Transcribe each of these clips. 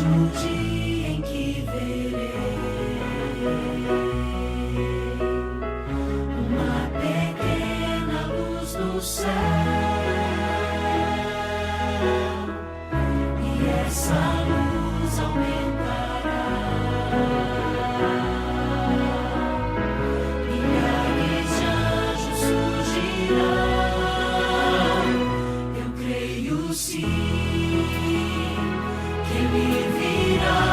o dia em que verei uma pequena luz no céu, e essa luz aumentará. Milhares de anjos surgirão. Eu creio sim que Ele virá,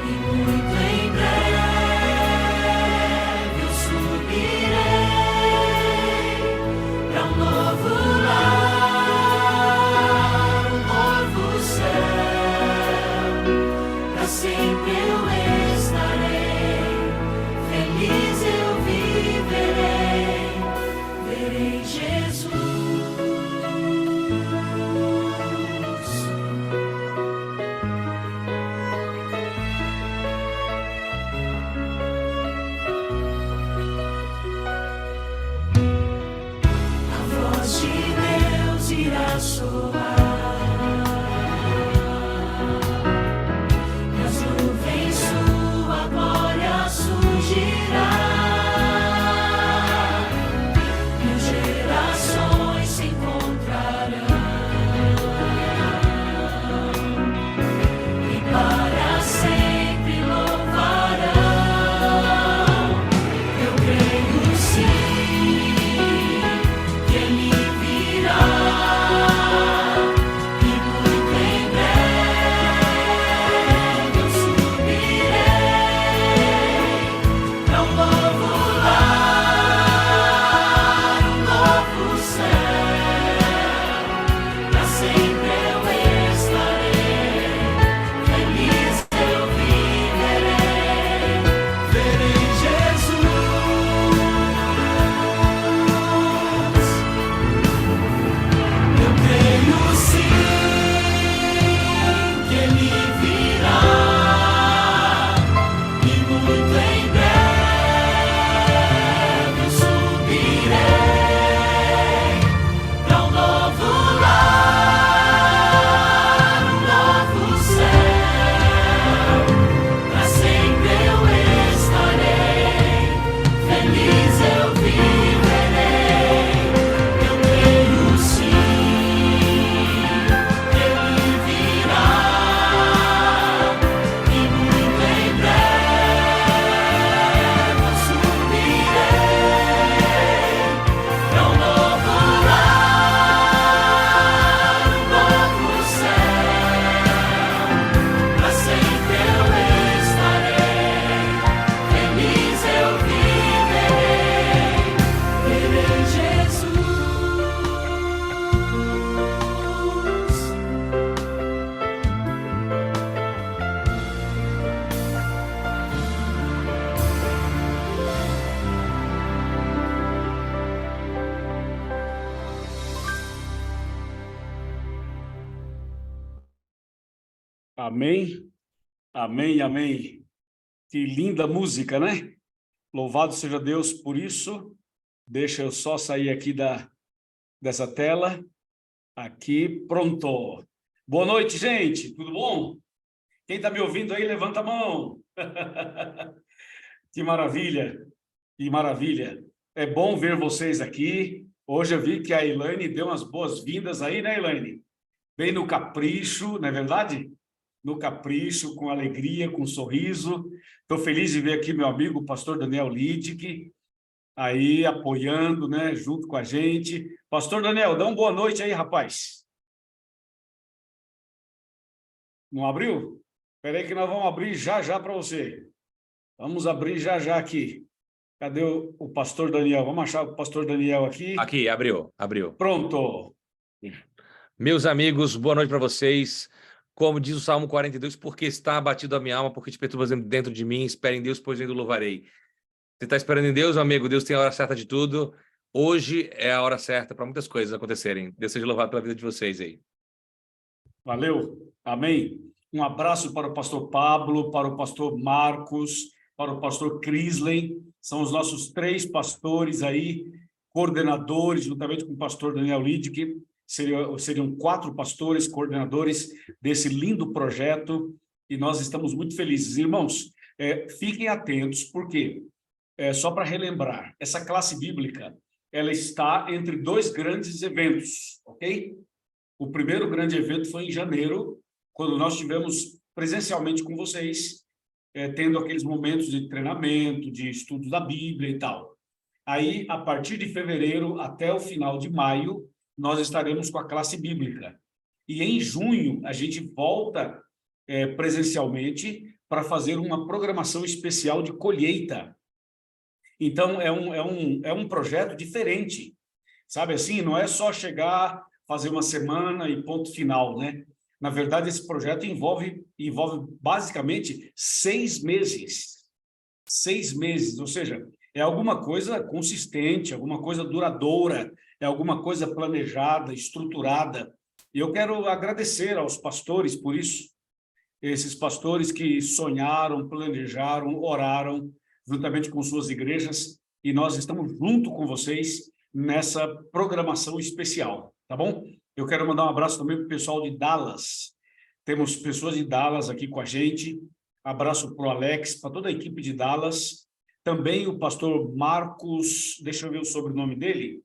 e muito em breve eu subirei para um novo lar, um novo céu. Para sempre eu estarei, feliz eu viverei, verei Jesus. A voz de Deus irá soar, nas nuvens sua glória surgirá. Mil gerações se encontrarão, e para sempre louvarão. Eu creio sim que Ele virá, e muito em breve eu subirei para um novo lar, um novo céu. Para sempre eu estarei, feliz eu viverei, verei Jesus. Eu creio sim que Ele virá, e muito em breve eu subirei para um novo lar, um novo céu. Para sempre eu estarei, feliz eu viverei. Eu creio sim que Ele virá, e muito em breve eu subirei para um novo lar, um novo céu. Para sempre eu estarei, feliz eu viverei, verei Jesus. Amém, amém, amém. Que linda música, né? Louvado seja Deus por isso. Deixa eu só sair aqui dessa tela. Aqui, pronto. Boa noite, gente. Tudo bom? Quem está me ouvindo aí, levanta a mão. Que maravilha, que maravilha. É bom ver vocês aqui. Hoje eu vi que a Elaine deu umas boas-vindas aí, né, Elaine? Bem no capricho, não é verdade? No capricho, com alegria, com sorriso. Estou feliz de ver aqui meu amigo, o pastor Daniel Lidick, aí apoiando, né, junto com a gente. Pastor Daniel, dá uma boa noite aí, rapaz. Não abriu? Espera aí que nós vamos abrir já já para você. Vamos abrir já já aqui. Cadê o pastor Daniel? Vamos achar o pastor Daniel aqui. Aqui, abriu. Pronto. Meus amigos, boa noite para vocês. Como diz o Salmo 42, porque está abatido a minha alma, porque te perturbas dentro de mim, espera em Deus, pois ainda o louvarei. Você está esperando em Deus, meu amigo? Deus tem a hora certa de tudo. Hoje é a hora certa para muitas coisas acontecerem. Deus seja louvado pela vida de vocês aí. Valeu. Amém. Um abraço para o pastor Pablo, para o pastor Marcos, para o pastor Crisley. São os nossos 3 pastores aí, coordenadores, juntamente com o pastor Daniel Lidick. seriam 4 pastores, coordenadores desse lindo projeto, e nós estamos muito felizes. Irmãos, fiquem atentos, porque, só para relembrar, essa classe bíblica, ela está entre 2 grandes eventos, ok? O primeiro grande evento foi em janeiro, quando nós tivemos presencialmente com vocês, tendo aqueles momentos de treinamento, de estudo da Bíblia e tal. Aí, a partir de fevereiro até o final de maio, nós estaremos com a classe bíblica. E em junho, a gente volta presencialmente para fazer uma programação especial de colheita. Então, é um projeto diferente, sabe assim? Não é só chegar, fazer uma semana e ponto final, né? Na verdade, esse projeto envolve basicamente 6 meses. 6 meses, ou seja, é alguma coisa consistente, alguma coisa duradoura, é alguma coisa planejada, estruturada. E eu quero agradecer aos pastores por isso, esses pastores que sonharam, planejaram, oraram, juntamente com suas igrejas, e nós estamos junto com vocês nessa programação especial, tá bom? Eu quero mandar um abraço também para o pessoal de Dallas. Temos pessoas de Dallas aqui com a gente. Abraço para o Alex, para toda a equipe de Dallas. Também o pastor Marcos, deixa eu ver o sobrenome dele,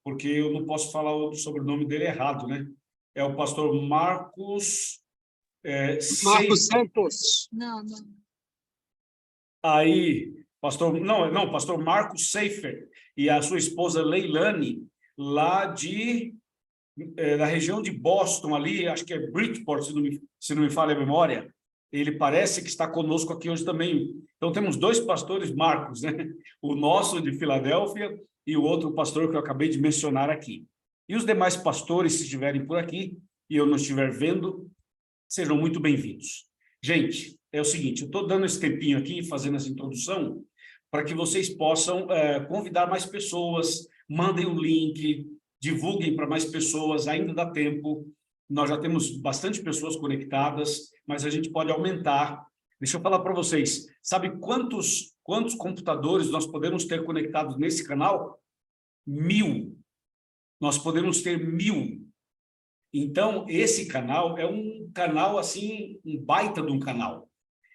porque eu não posso falar o sobrenome dele errado, né? É o pastor Marcos... Marcos Santos. Não. Aí, pastor Marcos Seifer e a sua esposa Leilane, lá da região de Boston, ali, acho que é Bridgeport, se não me falha a memória. Ele parece que está conosco aqui hoje também. Então, temos 2 pastores Marcos, né? O nosso de Filadélfia e o outro pastor que eu acabei de mencionar aqui. E os demais pastores, se estiverem por aqui e eu não estiver vendo, sejam muito bem-vindos. Gente, é o seguinte, eu estou dando esse tempinho aqui, fazendo essa introdução, para que vocês possam convidar mais pessoas, mandem o link, divulguem para mais pessoas, ainda dá tempo. Nós já temos bastante pessoas conectadas, mas a gente pode aumentar. Deixa eu falar para vocês, sabe quantos computadores nós podemos ter conectados nesse canal? 1000. Nós podemos ter 1000. Então, esse canal é um canal, assim, um baita de um canal.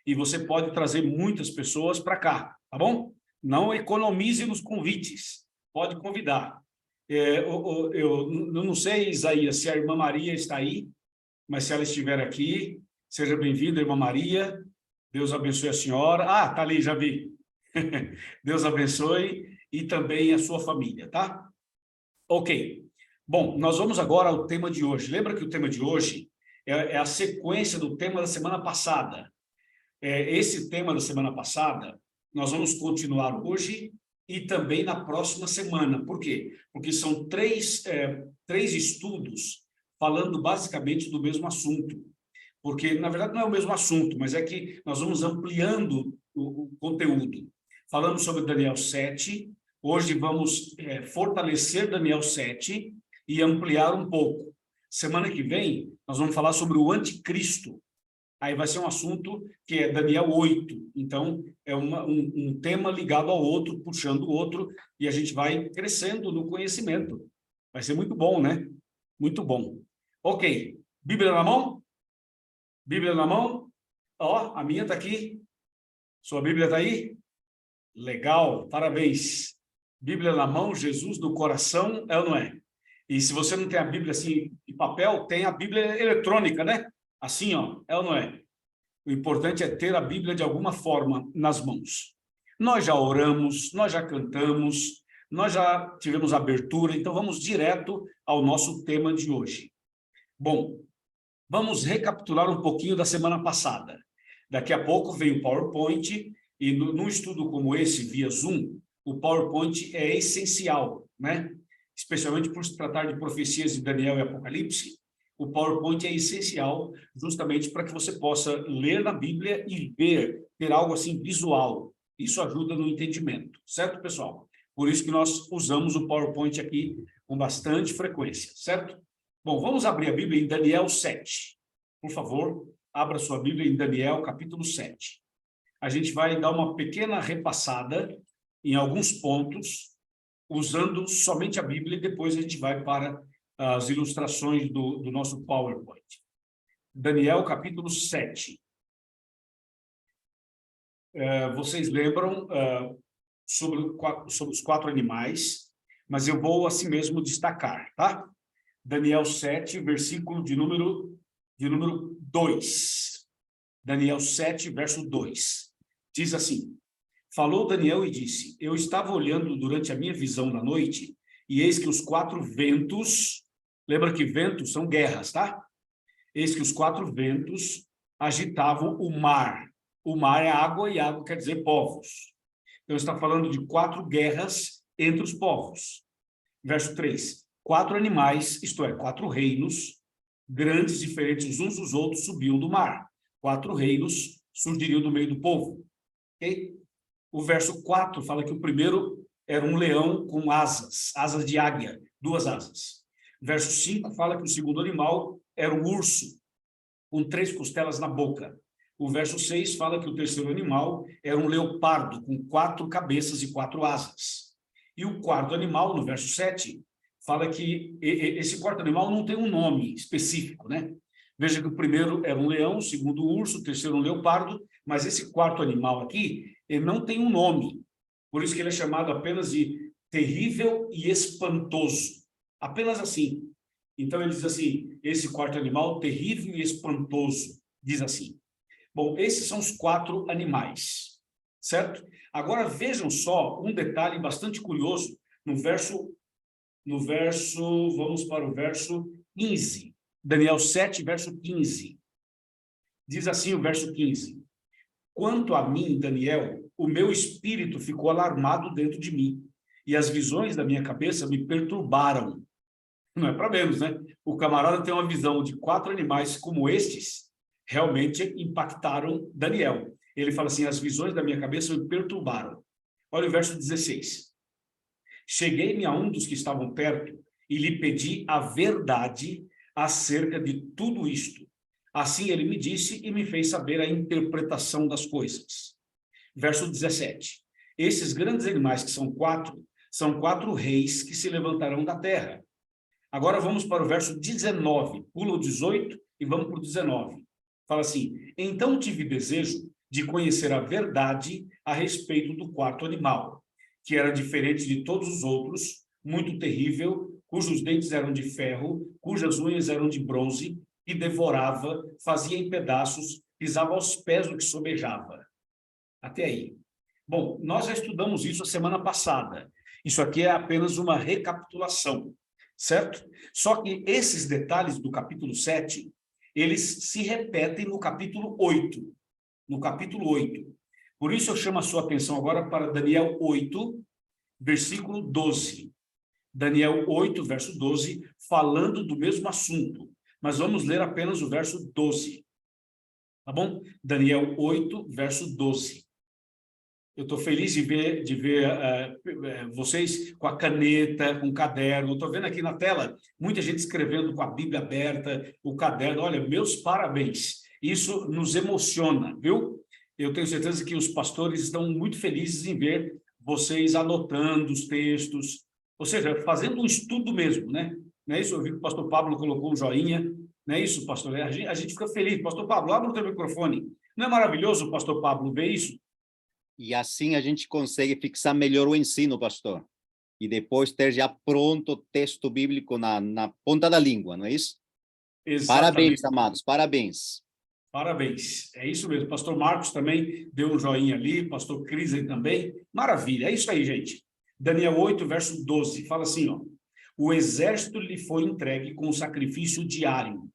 E você pode trazer muitas pessoas para cá, tá bom? Não economize nos convites, pode convidar. Eu não sei, Isaías, se a irmã Maria está aí, mas se ela estiver aqui, seja bem-vinda, irmã Maria. Deus abençoe a senhora. Ah, está ali, já vi. Deus abençoe e também a sua família, tá? Ok. Bom, nós vamos agora ao tema de hoje. Lembra que o tema de hoje é a sequência do tema da semana passada. Esse tema da semana passada, nós vamos continuar hoje e também na próxima semana. Por quê? Porque são três estudos falando basicamente do mesmo assunto. Porque, na verdade, não é o mesmo assunto, mas é que nós vamos ampliando o conteúdo. Falamos sobre Daniel 7, hoje vamos fortalecer Daniel 7 e ampliar um pouco. Semana que vem, nós vamos falar sobre o anticristo. Aí vai ser um assunto que é Daniel 8. Então, é um tema ligado ao outro, puxando o outro, e a gente vai crescendo no conhecimento. Vai ser muito bom, né? Muito bom. Ok. Bíblia na mão? Bíblia na mão? Ó, a minha está aqui. Sua Bíblia está aí? Legal, parabéns. Bíblia na mão, Jesus no coração, é ou não é? E se você não tem a Bíblia assim de papel, tem a Bíblia eletrônica, né? Assim, ó, é ou não é? O importante é ter a Bíblia de alguma forma nas mãos. Nós já oramos, nós já cantamos, nós já tivemos abertura, então vamos direto ao nosso tema de hoje. Bom, vamos recapitular um pouquinho da semana passada. Daqui a pouco vem o PowerPoint, e num estudo como esse, via Zoom, o PowerPoint é essencial, né? Especialmente por se tratar de profecias de Daniel e Apocalipse, o PowerPoint é essencial justamente para que você possa ler na Bíblia e ver, ter algo assim visual. Isso ajuda no entendimento, certo, pessoal? Por isso que nós usamos o PowerPoint aqui com bastante frequência, certo? Bom, vamos abrir a Bíblia em Daniel 7. Por favor, abra sua Bíblia em Daniel, capítulo 7. A gente vai dar uma pequena repassada em alguns pontos, usando somente a Bíblia, e depois a gente vai para as ilustrações do nosso PowerPoint. Daniel, capítulo 7. Vocês lembram sobre os 4 animais, mas eu vou assim mesmo destacar, tá? Daniel 7, versículo de número 2. Daniel 7, verso 2. Diz assim: falou Daniel e disse: eu estava olhando durante a minha visão da noite, e eis que os 4 ventos, lembra que ventos são guerras, tá? Eis que os 4 ventos agitavam o mar. O mar é água e água quer dizer povos. Então está falando de 4 guerras entre os povos. Verso 3. 4 animais, isto é, 4 reinos, grandes, diferentes uns dos outros, subiam do mar. 4 reinos surgiriam do meio do povo. Okay? O verso 4 fala que o primeiro era um leão com asas de águia, 2 asas. Verso 5 fala que o segundo animal era um urso, com 3 costelas na boca. O verso 6 fala que o terceiro animal era um leopardo, com 4 cabeças e 4 asas. E o quarto animal, no verso 7, fala que esse quarto animal não tem um nome específico, né? Veja que o primeiro era um leão, o segundo um urso, o terceiro um leopardo, mas esse quarto animal aqui, ele não tem um nome. Por isso que ele é chamado apenas de terrível e espantoso. Apenas assim. Então ele diz assim, esse quarto animal, terrível e espantoso, diz assim. Bom, esses são os 4 animais, certo? Agora vejam só um detalhe bastante curioso no verso, vamos para o verso 15. Daniel 7, verso 15. Diz assim o verso 15. Quanto a mim, Daniel, o meu espírito ficou alarmado dentro de mim, e as visões da minha cabeça me perturbaram. Não é para menos, né? O camarada tem uma visão de 4 animais como estes, realmente impactaram Daniel. Ele fala assim, as visões da minha cabeça me perturbaram. Olha o verso 16. Cheguei-me a um dos que estavam perto e lhe pedi a verdade acerca de tudo isto. Assim ele me disse e me fez saber a interpretação das coisas. Verso 17. Esses grandes animais que são 4 reis que se levantarão da terra. Agora vamos para o verso 19. Pula o 18 e vamos para o 19. Fala assim, então tive desejo de conhecer a verdade a respeito do quarto animal, que era diferente de todos os outros, muito terrível, cujos dentes eram de ferro, cujas unhas eram de bronze, e devorava, fazia em pedaços, pisava aos pés do que sobejava. Até aí. Bom, nós já estudamos isso a semana passada. Isso aqui é apenas uma recapitulação, certo? Só que esses detalhes do capítulo 7, eles se repetem no capítulo 8. No capítulo 8. Por isso eu chamo a sua atenção agora para Daniel 8, versículo 12. Daniel 8, verso 12, falando do mesmo assunto. Mas vamos ler apenas o verso 12. Tá bom? Daniel 8, verso 12. Eu estou feliz de ver vocês com a caneta, com o caderno. Estou vendo aqui na tela muita gente escrevendo com a Bíblia aberta, o caderno. Olha, meus parabéns. Isso nos emociona, viu? Eu tenho certeza que os pastores estão muito felizes em ver vocês anotando os textos, ou seja, fazendo um estudo mesmo, né? Não é isso? Eu vi que o pastor Pablo colocou um joinha. Não é isso, pastor? A gente fica feliz. Pastor Pablo, abre o teu microfone. Não é maravilhoso, pastor Pablo, ver isso? E assim a gente consegue fixar melhor o ensino, pastor. E depois ter já pronto o texto bíblico na ponta da língua, não é isso? Exatamente. Parabéns, amados, parabéns. Parabéns, é isso mesmo. Pastor Marcos também deu um joinha ali, pastor Crisen também. Maravilha, é isso aí, gente. Daniel 8, verso 12, fala assim, ó. O exército lhe foi entregue com sacrifício diário,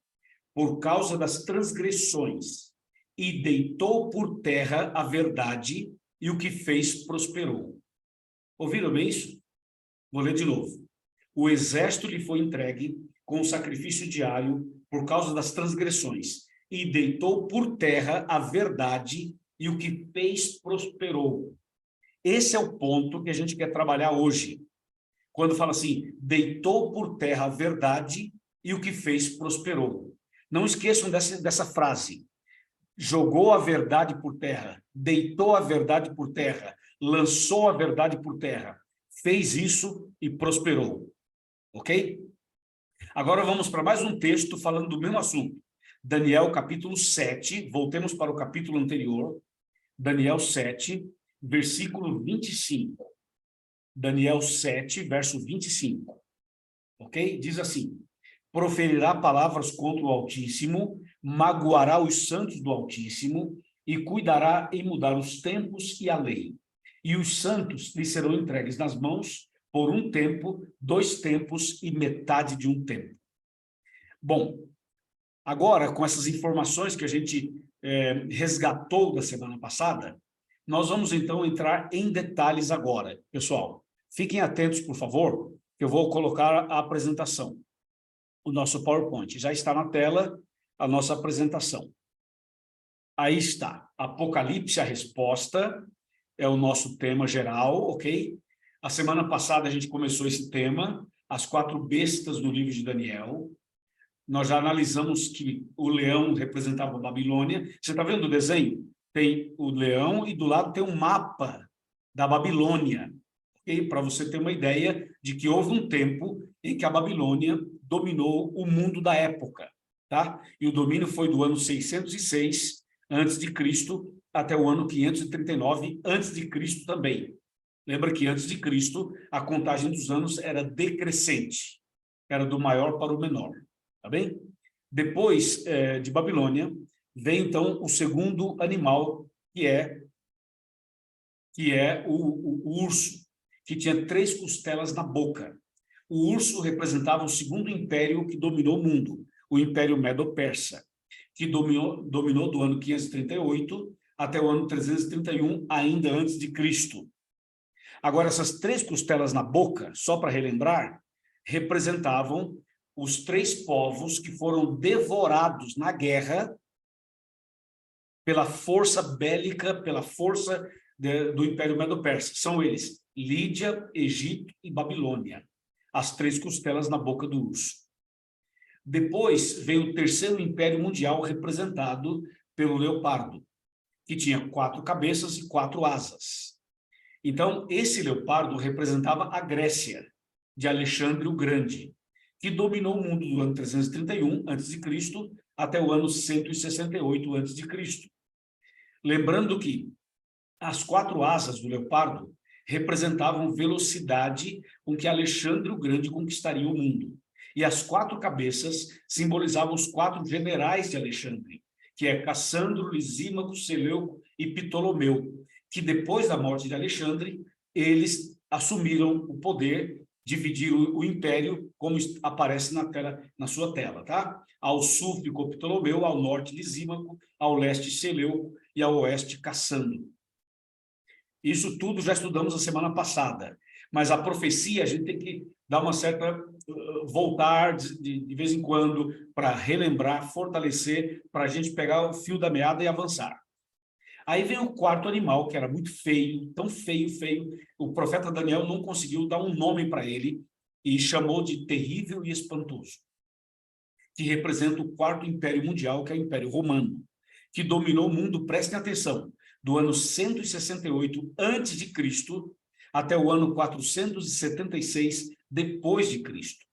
por causa das transgressões, e deitou por terra a verdade, e o que fez prosperou. Ouviram bem isso? Vou ler de novo. O exército lhe foi entregue com sacrifício diário, por causa das transgressões, e deitou por terra a verdade, e o que fez prosperou. Esse é o ponto que a gente quer trabalhar hoje. Quando fala assim, deitou por terra a verdade, e o que fez prosperou. Não esqueçam dessa frase. Jogou a verdade por terra, deitou a verdade por terra, lançou a verdade por terra. Fez isso e prosperou. Ok? Agora vamos para mais um texto falando do mesmo assunto. Daniel, capítulo 7, voltemos para o capítulo anterior. Daniel 7, versículo 25. Daniel 7, verso 25. Ok? Diz assim: proferirá palavras contra o Altíssimo, magoará os santos do Altíssimo, e cuidará em mudar os tempos e a lei. E os santos lhe serão entregues nas mãos por um tempo, 2 tempos e metade de um tempo. Bom, agora, com essas informações que a gente resgatou da semana passada, nós vamos então entrar em detalhes agora. Pessoal, fiquem atentos, por favor, que eu vou colocar a apresentação. O nosso PowerPoint já está na tela, a nossa apresentação. Aí está, Apocalipse, a resposta, é o nosso tema geral, ok? A semana passada a gente começou esse tema, as 4 bestas do livro de Daniel. Nós já analisamos que o leão representava a Babilônia. Você está vendo o desenho? Tem o leão e do lado tem um mapa da Babilônia, okay? Para você ter uma ideia de que houve um tempo em que a Babilônia dominou o mundo da época, tá? E o domínio foi do ano 606 a.C. até o ano 539 a.C. também. Lembra que antes de Cristo a contagem dos anos era decrescente, era do maior para o menor, tá bem? Depois de Babilônia vem então o segundo animal, que é o urso, que tinha 3 costelas na boca. O urso representava o segundo império que dominou o mundo, o Império Medo-Persa, que dominou do ano 538 até o ano 331, ainda antes de Cristo. Agora, essas 3 costelas na boca, só para relembrar, representavam os 3 povos que foram devorados na guerra pela força bélica, pela força do Império Medo-Persa. São eles, Lídia, Egito e Babilônia. As 3 costelas na boca do urso. Depois veio o terceiro império mundial, representado pelo leopardo, que tinha 4 cabeças e 4 asas. Então, esse leopardo representava a Grécia, de Alexandre o Grande, que dominou o mundo do ano 331 a.C. até o ano 168 a.C. Lembrando que as 4 asas do leopardo representavam velocidade com que Alexandre o Grande conquistaria o mundo. E as 4 cabeças simbolizavam os 4 generais de Alexandre, que é Cassandro, Lisímaco, Seleuco e Ptolomeu, que depois da morte de Alexandre, eles assumiram o poder, dividiram o império, como aparece na sua tela, tá? Ao sul ficou Ptolomeu, ao norte Lisímaco, ao leste Seleuco e ao oeste Cassandro. Isso tudo já estudamos a semana passada, mas a profecia a gente tem que dar uma certa voltar de vez em quando para relembrar, fortalecer, para a gente pegar o fio da meada e avançar. Aí vem o 4º animal, que era muito feio, tão feio, o profeta Daniel não conseguiu dar um nome para ele e chamou de terrível e espantoso, que representa o 4º império mundial, que é o Império Romano, que dominou o mundo, prestem atenção, do ano 168 a.C. até o ano 476 depois de Cristo.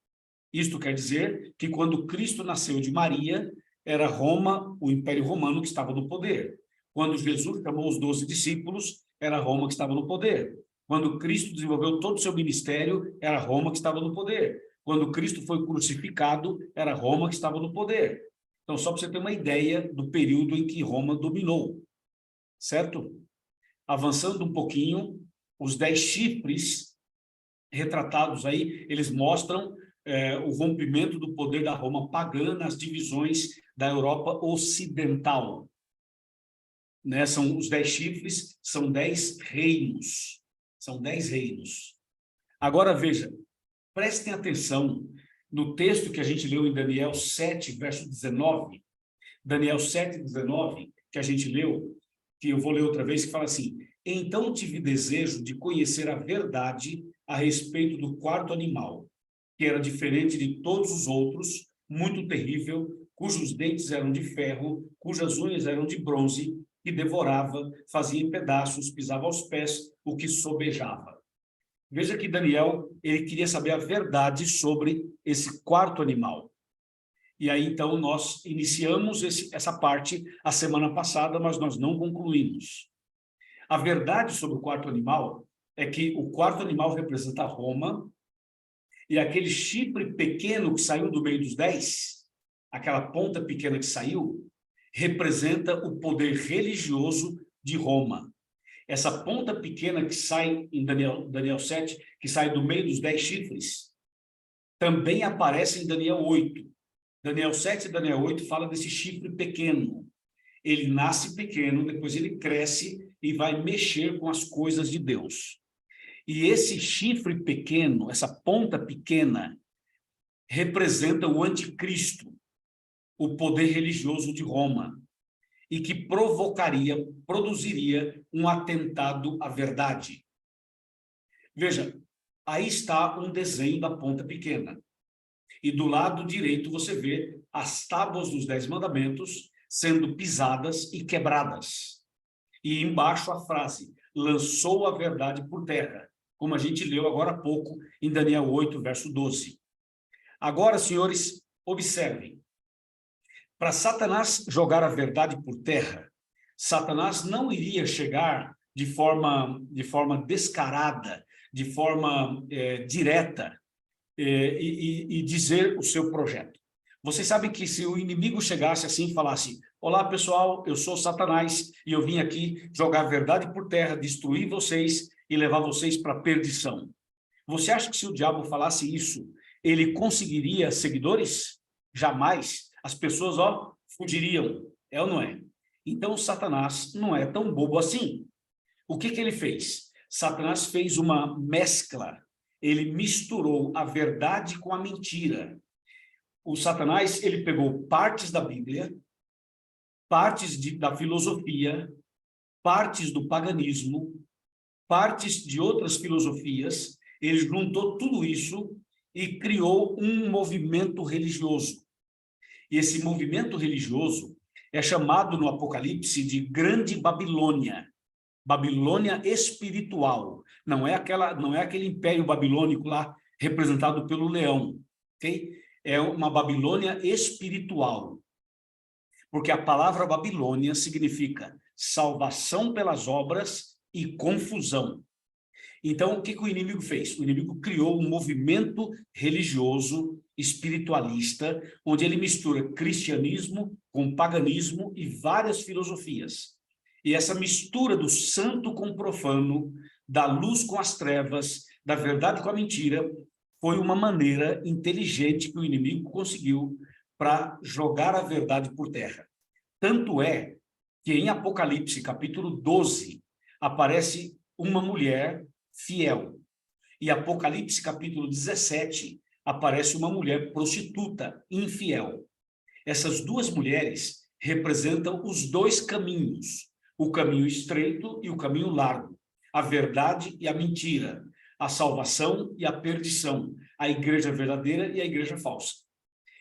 Isto quer dizer que quando Cristo nasceu de Maria, era Roma, o Império Romano, que estava no poder. Quando Jesus chamou os 12 discípulos, era Roma que estava no poder. Quando Cristo desenvolveu todo o seu ministério, era Roma que estava no poder. Quando Cristo foi crucificado, era Roma que estava no poder. Então, só para você ter uma ideia do período em que Roma dominou. Certo? Avançando um pouquinho, os 10 chifres retratados aí, eles mostram o rompimento do poder da Roma pagã nas divisões da Europa Ocidental. Né? São os 10 chifres, são 10 reinos. São 10 reinos. Agora, veja, prestem atenção no texto que a gente leu em Daniel 7, verso 19. Daniel 7, 19, que a gente leu, que eu vou ler outra vez, que fala assim: então tive desejo de conhecer a verdade a respeito do 4º animal, que era diferente de todos os outros, muito terrível, cujos dentes eram de ferro, cujas unhas eram de bronze, que devorava, fazia em pedaços, pisava aos pés o que sobejava. Veja que Daniel, ele queria saber a verdade sobre esse quarto animal. E aí, então, nós iniciamos essa parte a semana passada, mas nós não concluímos. A verdade sobre o quarto animal é que o quarto animal representa Roma, e aquele chifre pequeno que saiu do meio dos 10, aquela ponta pequena que saiu, representa o poder religioso de Roma. Essa ponta pequena que sai em Daniel 7, que sai do meio dos 10 chifres, também aparece em Daniel 8. Daniel 7 e Daniel 8 fala desse chifre pequeno. Ele nasce pequeno, depois ele cresce e vai mexer com as coisas de Deus. E esse chifre pequeno, essa ponta pequena, representa o anticristo, o poder religioso de Roma, e que produziria um atentado à verdade. Veja, aí está um desenho da ponta pequena. E do lado direito você vê as tábuas dos 10 mandamentos sendo pisadas e quebradas. E embaixo a frase, lançou a verdade por terra, como a gente leu agora há pouco em Daniel 8, verso 12. Agora, senhores, observem. Para Satanás jogar a verdade por terra, Satanás não iria chegar de forma descarada, de forma direta, e dizer o seu projeto. Vocês sabem que se o inimigo chegasse assim e falasse, olá pessoal, eu sou Satanás e eu vim aqui jogar a verdade por terra, destruir vocês e levar vocês para a perdição. Você acha que se o diabo falasse isso, ele conseguiria seguidores? Jamais. As pessoas, fugiriam. É ou não é? Então, Satanás não é tão bobo assim. O que ele fez? Satanás fez uma mescla. Ele misturou a verdade com a mentira. O Satanás, ele pegou partes da Bíblia, partes da filosofia, partes do paganismo, partes de outras filosofias, ele juntou tudo isso e criou um movimento religioso. E esse movimento religioso é chamado no Apocalipse de Grande Babilônia, Babilônia espiritual. Não é aquele império babilônico lá representado pelo leão, ok? É uma Babilônia espiritual. Porque a palavra Babilônia significa salvação pelas obras e confusão. Então, o que o inimigo fez? O inimigo criou um movimento religioso, espiritualista, onde ele mistura cristianismo com paganismo e várias filosofias. E essa mistura do santo com o profano, da luz com as trevas, da verdade com a mentira, foi uma maneira inteligente que o inimigo conseguiu para jogar a verdade por terra. Tanto é que em Apocalipse, capítulo 12, aparece uma mulher fiel. E Apocalipse, capítulo 17, aparece uma mulher prostituta, infiel. Essas duas mulheres representam os dois caminhos, o caminho estreito e o caminho largo, a verdade e a mentira, a salvação e a perdição, a igreja verdadeira e a igreja falsa.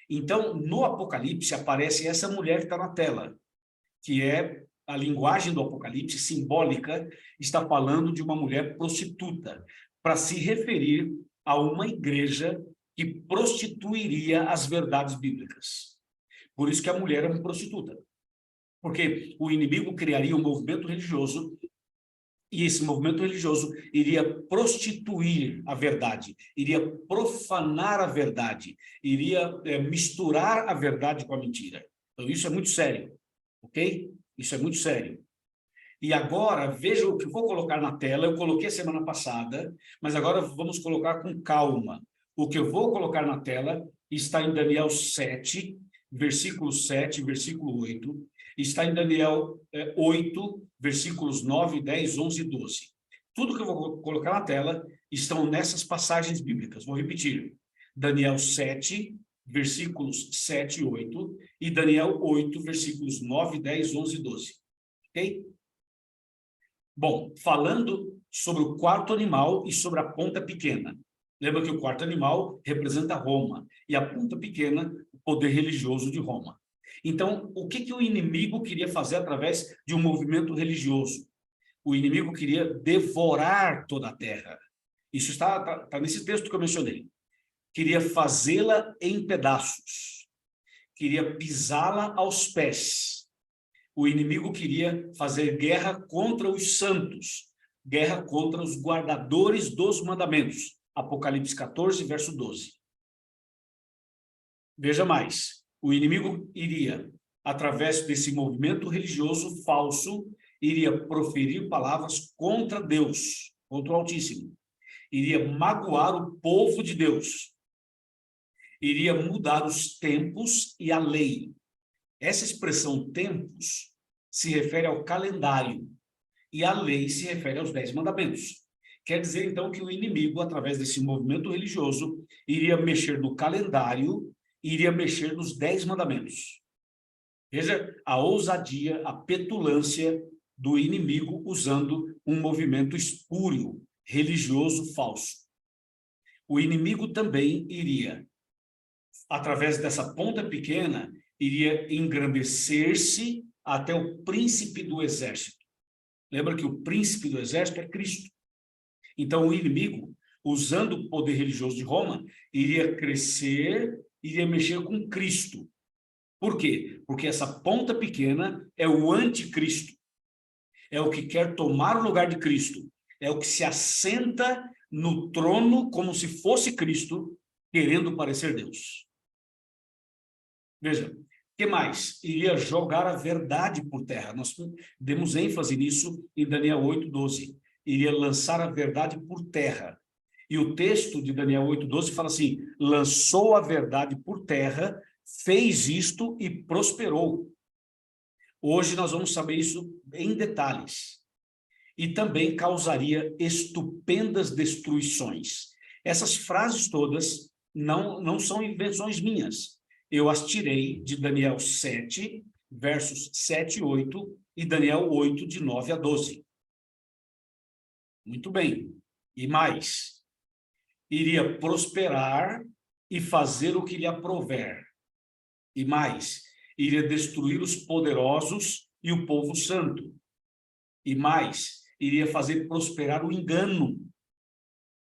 Então, no Apocalipse, aparece essa mulher que está na tela, que é a linguagem do Apocalipse simbólica, está falando de uma mulher prostituta, para se referir a uma igreja que prostituiria as verdades bíblicas. Por isso que a mulher é uma prostituta. Porque o inimigo criaria um movimento religioso e esse movimento religioso iria prostituir a verdade, iria profanar a verdade, iria misturar a verdade com a mentira. Então, isso é muito sério, ok? Isso é muito sério. E agora, veja o que eu vou colocar na tela. Eu coloquei a semana passada, mas agora vamos colocar com calma. O que eu vou colocar na tela está em Daniel 7, versículo 7, versículo 8. Está em Daniel 8, versículos 9, 10, 11 e 12. Tudo que eu vou colocar na tela estão nessas passagens bíblicas. Vou repetir. Daniel 7, versículos 7 e 8, e Daniel 8, versículos 9, 10, 11 e 12. Ok? Bom, falando sobre o quarto animal e sobre a ponta pequena. Lembra que o quarto animal representa Roma, e a ponta pequena, o poder religioso de Roma. Então, o que o inimigo queria fazer através de um movimento religioso? O inimigo queria devorar toda a terra. Isso está nesse texto que eu mencionei. Queria fazê-la em pedaços. Queria pisá-la aos pés. O inimigo queria fazer guerra contra os santos, guerra contra os guardadores dos mandamentos. Apocalipse 14, verso 12. Veja mais, o inimigo iria, através desse movimento religioso falso, iria proferir palavras contra Deus, contra o Altíssimo. Iria magoar o povo de Deus. Iria mudar os tempos e a lei. Essa expressão tempos se refere ao calendário e a lei se refere aos 10 mandamentos. Quer dizer, então, que o inimigo, através desse movimento religioso, iria mexer no calendário, iria mexer nos 10 mandamentos. Veja a ousadia, a petulância do inimigo usando um movimento espúrio, religioso falso. O inimigo também iria, através dessa ponta pequena, iria engrandecer-se até o príncipe do exército. Lembra que o príncipe do exército é Cristo. Então, o inimigo, usando o poder religioso de Roma, iria crescer, iria mexer com Cristo. Por quê? Porque essa ponta pequena é o anticristo. É o que quer tomar o lugar de Cristo. É o que se assenta no trono como se fosse Cristo, querendo parecer Deus. Veja, o que mais? Iria jogar a verdade por terra. Nós demos ênfase nisso em Daniel 8:12. Iria lançar a verdade por terra. E o texto de Daniel 8:12 fala assim, lançou a verdade por terra, fez isto e prosperou. Hoje nós vamos saber isso em detalhes. E também causaria estupendas destruições. Essas frases todas não são invenções minhas. Eu as tirei de Daniel 7, versos 7 e 8, e Daniel 8, de 9 a 12. Muito bem. E mais. Iria prosperar e fazer o que lhe aprouver. E mais. Iria destruir os poderosos e o povo santo. E mais. Iria fazer prosperar o engano.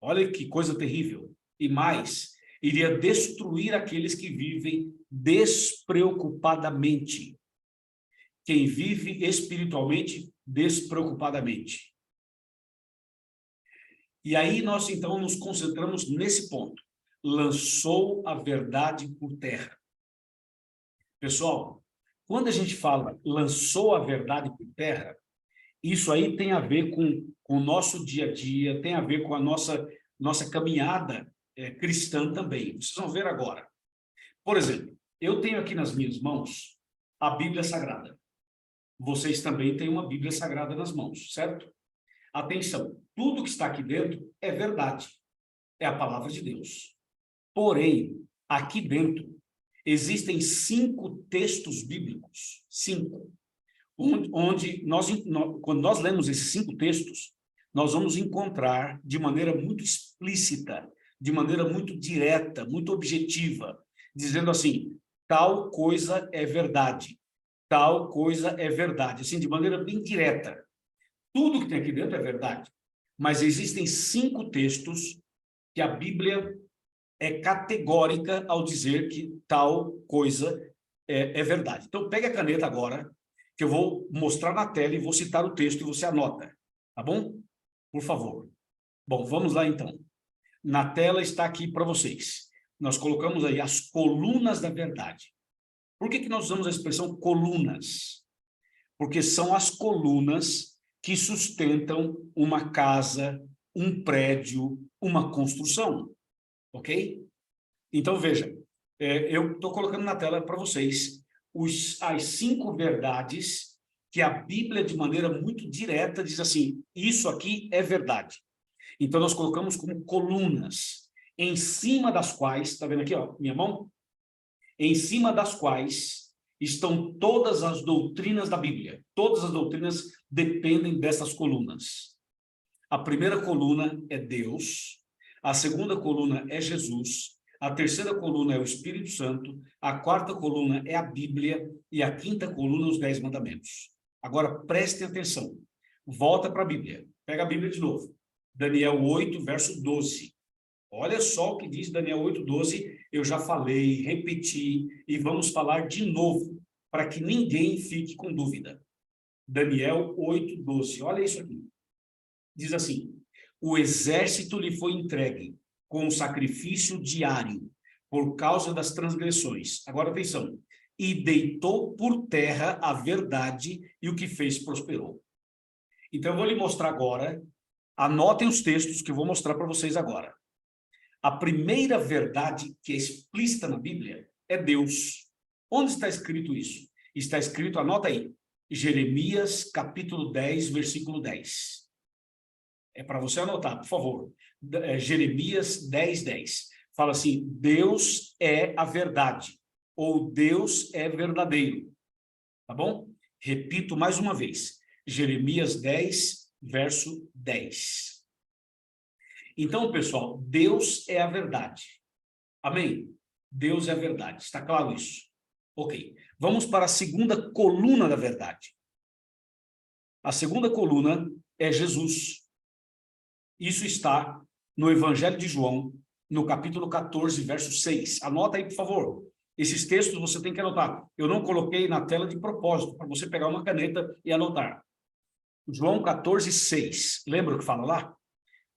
Olha que coisa terrível. E mais. Iria destruir aqueles que vivem despreocupadamente. Quem vive espiritualmente despreocupadamente. E aí nós, então, nos concentramos nesse ponto. Lançou a verdade por terra. Pessoal, quando a gente fala lançou a verdade por terra, isso aí tem a ver com o nosso dia a dia, tem a ver com a nossa caminhada cristã também. Vocês vão ver agora. Por exemplo, eu tenho aqui nas minhas mãos a Bíblia Sagrada. Vocês também têm uma Bíblia Sagrada nas mãos, certo? Atenção, tudo que está aqui dentro é verdade, é a palavra de Deus. Porém, aqui dentro existem 5 textos bíblicos, 5, onde quando nós lemos esses 5 textos, nós vamos encontrar de maneira muito explícita, de maneira muito direta, muito objetiva, dizendo assim, tal coisa é verdade, tal coisa é verdade, assim, de maneira bem direta. Tudo que tem aqui dentro é verdade, mas existem 5 textos que a Bíblia é categórica ao dizer que tal coisa é verdade. Então, pegue a caneta agora, que eu vou mostrar na tela e vou citar o texto e você anota, tá bom? Por favor. Bom, vamos lá então. Na tela está aqui para vocês. Nós colocamos aí as colunas da verdade. Por que nós usamos a expressão colunas? Porque são as colunas que sustentam uma casa, um prédio, uma construção, ok? Então, veja, eu estou colocando na tela para vocês as 5 verdades que a Bíblia, de maneira muito direta, diz assim, isso aqui é verdade. Então, nós colocamos como colunas, em cima das quais, está vendo aqui, ó, minha mão? Em cima das quais estão todas as doutrinas da Bíblia. Todas as doutrinas dependem dessas colunas. A primeira coluna é Deus, a segunda coluna é Jesus, a terceira coluna é o Espírito Santo, a quarta coluna é a Bíblia e a quinta coluna os 10 mandamentos. Agora, prestem atenção. Volta para a Bíblia. Pega a Bíblia de novo. Daniel 8, verso 12. Olha só o que diz Daniel 8, 12. Eu já falei, repeti e vamos falar de novo, para que ninguém fique com dúvida. Daniel 8, 12. Olha isso aqui. Diz assim: o exército lhe foi entregue com um sacrifício diário por causa das transgressões. Agora atenção. E deitou por terra a verdade e o que fez prosperou. Então eu vou lhe mostrar agora. Anotem os textos que eu vou mostrar para vocês agora. A primeira verdade que é explícita na Bíblia é Deus. Onde está escrito isso? Está escrito, anota aí, Jeremias capítulo 10, versículo 10. É para você anotar, por favor. Jeremias 10, 10. Fala assim: Deus é a verdade, ou Deus é verdadeiro. Tá bom? Repito mais uma vez. Jeremias 10, verso 10. Então, pessoal, Deus é a verdade. Amém? Deus é a verdade. Está claro isso? Ok. Vamos para a segunda coluna da verdade. A segunda coluna é Jesus. Isso está no Evangelho de João, no capítulo 14, verso 6. Anota aí, por favor. Esses textos você tem que anotar. Eu não coloquei na tela de propósito, para você pegar uma caneta e anotar. João 14, 6. Lembra o que fala lá?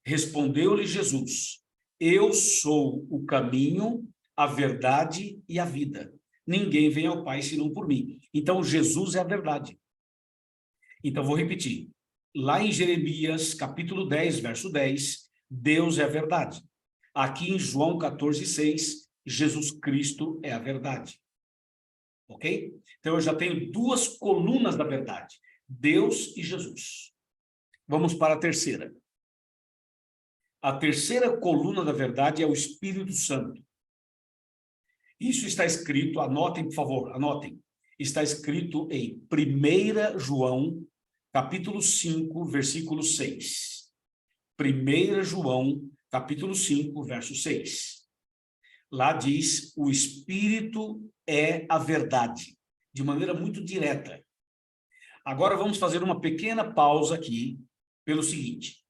Respondeu-lhe Jesus: eu sou o caminho, a verdade e a vida. Ninguém vem ao Pai senão por mim. Então, Jesus é a verdade. Então, vou repetir. Lá em Jeremias, capítulo 10, verso 10, Deus é a verdade. Aqui em João 14, 6, Jesus Cristo é a verdade. Ok? Então, eu já tenho duas colunas da verdade. Deus e Jesus. Vamos para a terceira. A terceira coluna da verdade é o Espírito Santo. Isso está escrito, anotem, por favor, anotem. Está escrito em 1 João, capítulo 5, versículo 6. 1 João, capítulo 5, verso 6. Lá diz: o Espírito é a verdade, de maneira muito direta. Agora vamos fazer uma pequena pausa aqui, pelo seguinte.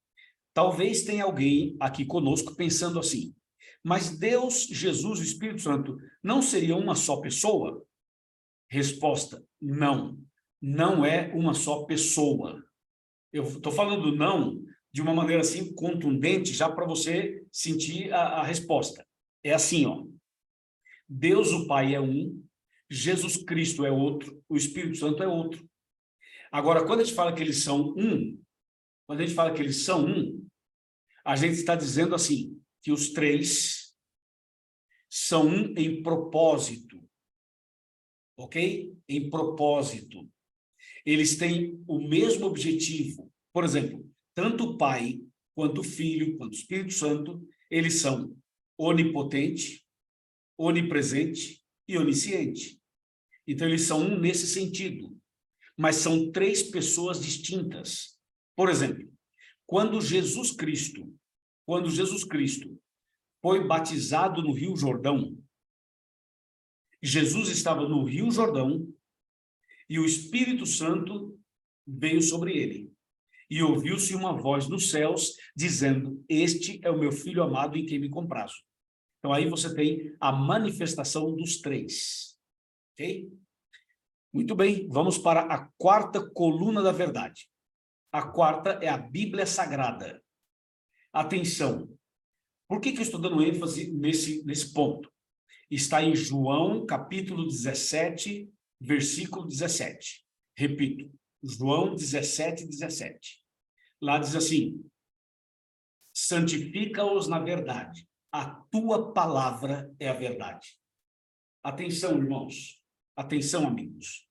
Talvez tenha alguém aqui conosco pensando assim: mas Deus, Jesus e o Espírito Santo não seriam uma só pessoa? Resposta: não. Não é uma só pessoa. Eu estou falando não de uma maneira assim contundente, já para você sentir a resposta. É assim, ó. Deus, o Pai, é um, Jesus Cristo é outro, o Espírito Santo é outro. Agora, quando a gente fala que eles são um, a gente está dizendo assim, que os três são um em propósito, ok? Em propósito. Eles têm o mesmo objetivo. Por exemplo, tanto o Pai, quanto o Filho, quanto o Espírito Santo, eles são onipotente, onipresente e onisciente. Então, eles são um nesse sentido. Mas são três pessoas distintas. Por exemplo, quando Jesus Cristo foi batizado no Rio Jordão, Jesus estava no Rio Jordão e o Espírito Santo veio sobre ele. E ouviu-se uma voz nos céus dizendo: este é o meu filho amado em quem me comprazo. Então aí você tem a manifestação dos três. Ok? Muito bem, vamos para a quarta coluna da verdade. A quarta é a Bíblia Sagrada. Atenção, por que eu estou dando ênfase nesse ponto? Está em João, capítulo 17, versículo 17. Repito, João 17, 17. Lá diz assim: santifica-os na verdade, a tua palavra é a verdade. Atenção, irmãos, atenção, amigos.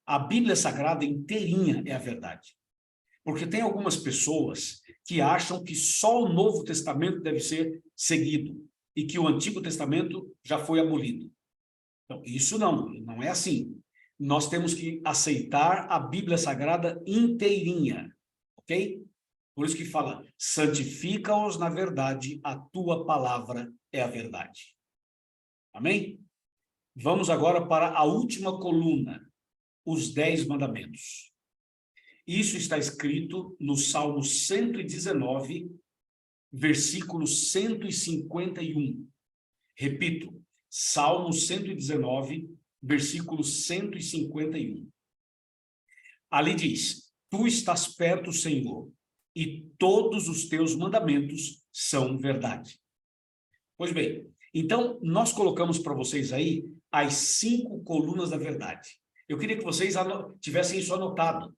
A Bíblia Sagrada inteirinha é a verdade. Porque tem algumas pessoas que acham que só o Novo Testamento deve ser seguido e que o Antigo Testamento já foi abolido. Então, isso não é assim. Nós temos que aceitar a Bíblia Sagrada inteirinha, ok? Por isso que fala: santifica-os na verdade, a tua palavra é a verdade. Amém? Vamos agora para a última coluna, os 10 mandamentos. Isso está escrito no Salmo 119, versículo 151. Repito, Salmo 119, versículo 151. Ali diz: Tu estás perto, Senhor, e todos os teus mandamentos são verdade. Pois bem, então nós colocamos para vocês aí as 5 colunas da verdade. Eu queria que vocês tivessem isso anotado.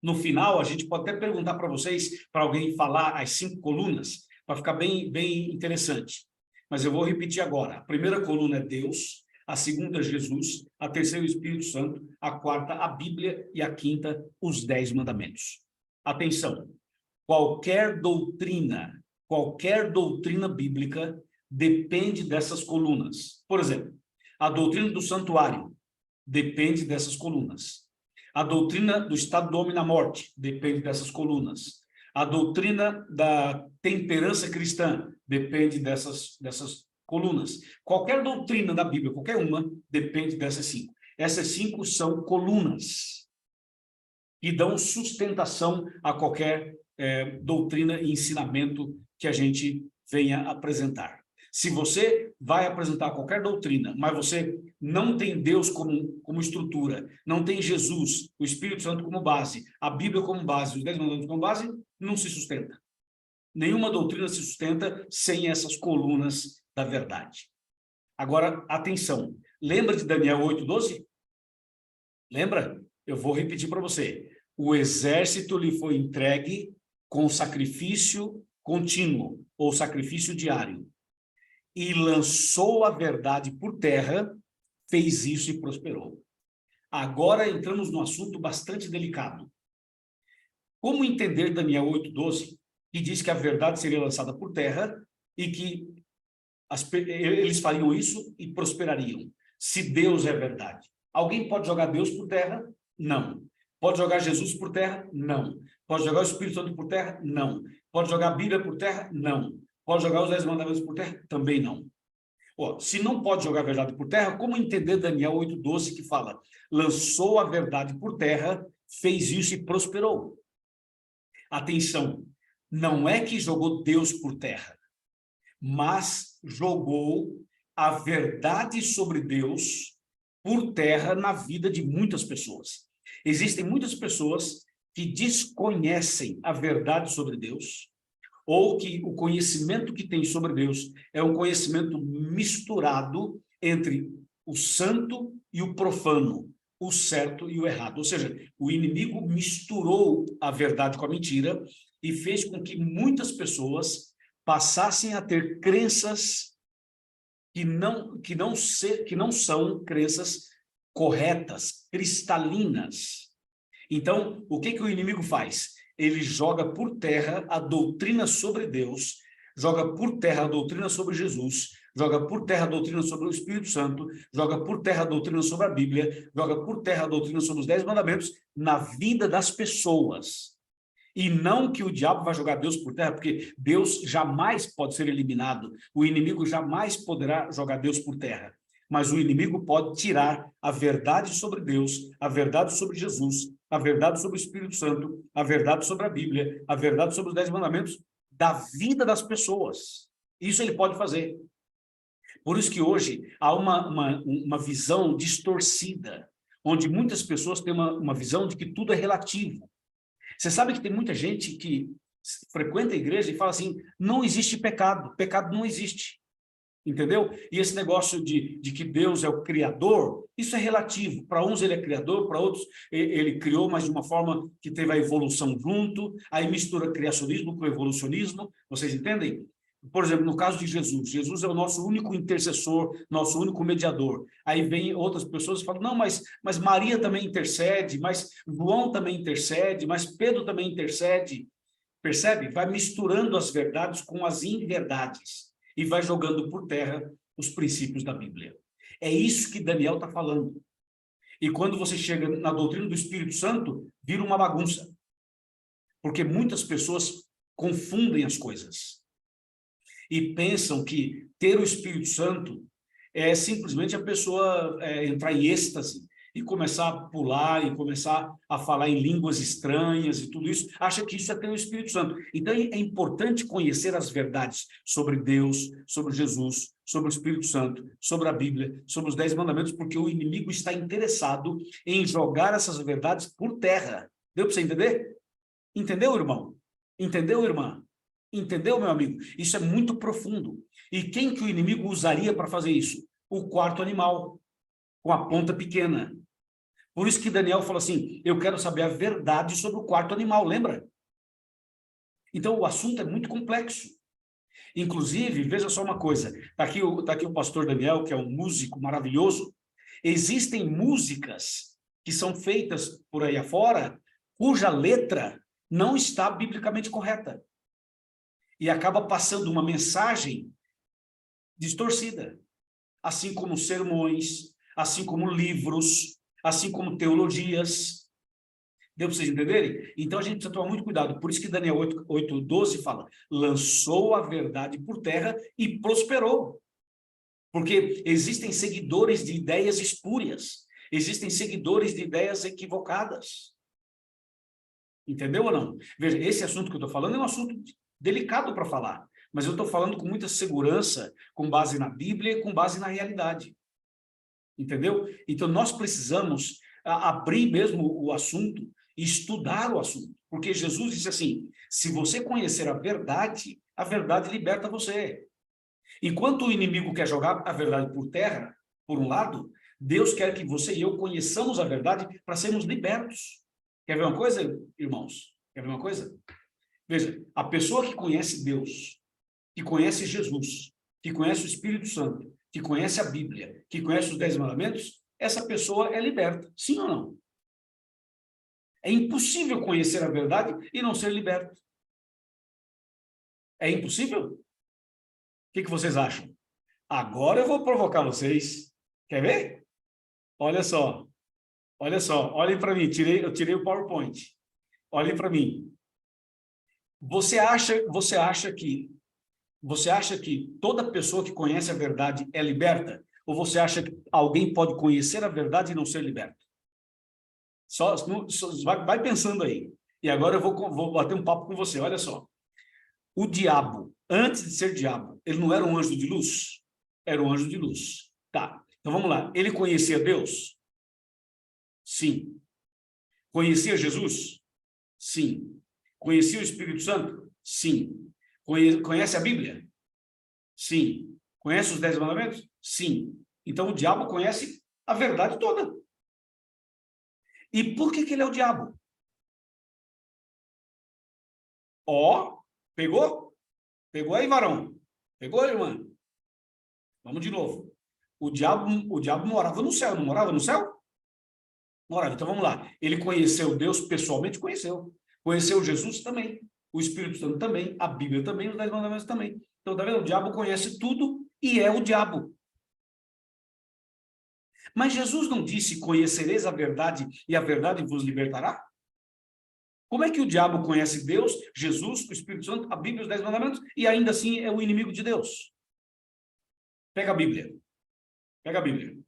No final, a gente pode até perguntar para vocês, para alguém falar as 5 colunas, para ficar bem interessante. Mas eu vou repetir agora. A primeira coluna é Deus, a segunda, Jesus, a terceira, o Espírito Santo, a quarta, a Bíblia, e a quinta, os 10 mandamentos. Atenção, qualquer doutrina bíblica depende dessas colunas. Por exemplo, a doutrina do santuário depende dessas colunas. A doutrina do estado do homem na morte depende dessas colunas. A doutrina da temperança cristã depende dessas colunas. Qualquer doutrina da Bíblia, qualquer uma, depende dessas 5. Essas 5 são colunas e dão sustentação a qualquer doutrina e ensinamento que a gente venha apresentar. Se você vai apresentar qualquer doutrina, mas você não tem Deus como estrutura, não tem Jesus, o Espírito Santo como base, a Bíblia como base, os 10 mandamentos como base, não se sustenta. Nenhuma doutrina se sustenta sem essas colunas da verdade. Agora, atenção. Lembra de Daniel 8:12? Lembra? Eu vou repetir para você. O exército lhe foi entregue com sacrifício contínuo, ou sacrifício diário, e lançou a verdade por terra, fez isso e prosperou. Agora entramos num assunto bastante delicado. Como entender Daniel 8:12, que diz que a verdade seria lançada por terra e que eles fariam isso e prosperariam, se Deus é verdade? Alguém pode jogar Deus por terra? Não. Pode jogar Jesus por terra? Não. Pode jogar o Espírito Santo por terra? Não. Pode jogar a Bíblia por terra? Não. Pode jogar os 10 mandamentos por terra? Também não. Se não pode jogar a verdade por terra, como entender Daniel 8:12, que fala: lançou a verdade por terra, fez isso e prosperou? Atenção, não é que jogou Deus por terra, mas jogou a verdade sobre Deus por terra na vida de muitas pessoas. Existem muitas pessoas que desconhecem a verdade sobre Deus, ou que o conhecimento que tem sobre Deus é um conhecimento misturado entre o santo e o profano, o certo e o errado. Ou seja, o inimigo misturou a verdade com a mentira e fez com que muitas pessoas passassem a ter crenças que não são crenças corretas, cristalinas. Então, o que o inimigo faz? Ele joga por terra a doutrina sobre Deus, joga por terra a doutrina sobre Jesus, joga por terra a doutrina sobre o Espírito Santo, joga por terra a doutrina sobre a Bíblia, joga por terra a doutrina sobre os 10 mandamentos na vida das pessoas. E não que o diabo vai jogar Deus por terra, porque Deus jamais pode ser eliminado, o inimigo jamais poderá jogar Deus por terra. Mas o inimigo pode tirar a verdade sobre Deus, a verdade sobre Jesus, a verdade sobre o Espírito Santo, a verdade sobre a Bíblia, a verdade sobre os 10 mandamentos da vida das pessoas. Isso ele pode fazer. Por isso que hoje há uma visão distorcida, onde muitas pessoas têm uma visão de que tudo é relativo. Você sabe que tem muita gente que frequenta a igreja e fala assim: não existe pecado, pecado não existe. Entendeu? E esse negócio de que Deus é o criador, isso é relativo. Para uns ele é criador, para outros ele criou, mas de uma forma que teve a evolução junto, aí mistura criacionismo com evolucionismo, vocês entendem? Por exemplo, no caso de Jesus, Jesus é o nosso único intercessor, nosso único mediador. Aí vem outras pessoas e falam: não, mas Maria também intercede, mas João também intercede, mas Pedro também intercede. Percebe? Vai misturando as verdades com as inverdades e vai jogando por terra os princípios da Bíblia. É isso que Daniel está falando. E quando você chega na doutrina do Espírito Santo, vira uma bagunça. Porque muitas pessoas confundem as coisas. E pensam que ter o Espírito Santo é simplesmente a pessoa entrar em êxtase e começar a pular e começar a falar em línguas estranhas e tudo isso, acha que isso é ter o Espírito Santo. Então é importante conhecer as verdades sobre Deus, sobre Jesus, sobre o Espírito Santo, sobre a Bíblia, sobre os 10 mandamentos, porque o inimigo está interessado em jogar essas verdades por terra. Deu para você entender? Entendeu, irmão? Entendeu, irmã? Entendeu, meu amigo? Isso é muito profundo. E quem que o inimigo usaria para fazer isso? O quarto animal, com a ponta pequena. Por isso que Daniel falou assim, eu quero saber a verdade sobre o quarto animal, lembra? Então, o assunto é muito complexo. Inclusive, veja só uma coisa, tá aqui o pastor Daniel, que é um músico maravilhoso. Existem músicas que são feitas por aí afora, cuja letra não está biblicamente correta. E acaba passando uma mensagem distorcida. Assim como sermões, assim como livros, assim como teologias. Deu para vocês entenderem? Então a gente precisa tomar muito cuidado. Por isso que Daniel 8:12 fala, lançou a verdade por terra e prosperou. Porque existem seguidores de ideias espúrias, existem seguidores de ideias equivocadas. Entendeu ou não? Veja, esse assunto que eu estou falando é um assunto delicado para falar, mas eu estou falando com muita segurança, com base na Bíblia e com base na realidade. Entendeu? Então nós precisamos abrir mesmo o assunto e estudar o assunto, porque Jesus disse assim, se você conhecer a verdade liberta você. Enquanto o inimigo quer jogar a verdade por terra, por um lado, Deus quer que você e eu conheçamos a verdade para sermos libertos. Quer ver uma coisa, irmãos? Quer ver uma coisa? Veja, a pessoa que conhece Deus, que conhece Jesus, que conhece o Espírito Santo, que conhece a Bíblia, que conhece os 10 mandamentos, essa pessoa é liberta. Sim ou não? É impossível conhecer a verdade e não ser liberto. É impossível? O que vocês acham? Agora eu vou provocar vocês. Quer ver? Olha só. Olha só. Olhem para mim. Eu tirei o PowerPoint. Olhem para mim. Você acha que toda pessoa que conhece a verdade é liberta? Ou você acha que alguém pode conhecer a verdade e não ser liberto? Vai pensando aí. E agora eu vou bater um papo com você. Olha só. O diabo, antes de ser diabo, ele não era um anjo de luz? Era um anjo de luz. Tá. Então vamos lá. Ele conhecia Deus? Sim. Conhecia Jesus? Sim. Conhecia o Espírito Santo? Sim. Conhece a Bíblia? Sim. Conhece os 10 mandamentos? Sim. Então o diabo conhece a verdade toda. E por que ele é o diabo? Ó, pegou? Pegou aí, varão? Pegou, irmã? Vamos de novo. O diabo morava no céu, não morava no céu? Morava. Então vamos lá. Ele conheceu Deus pessoalmente? Conheceu. Conheceu Jesus também. O Espírito Santo também. A Bíblia também. Os 10 mandamentos também. Então, tá vendo? O diabo conhece tudo e é o diabo. Mas Jesus não disse, conhecereis a verdade e a verdade vos libertará? Como é que o diabo conhece Deus, Jesus, o Espírito Santo, a Bíblia, os 10 mandamentos, e ainda assim é o inimigo de Deus? Pega a Bíblia. Pega a Bíblia.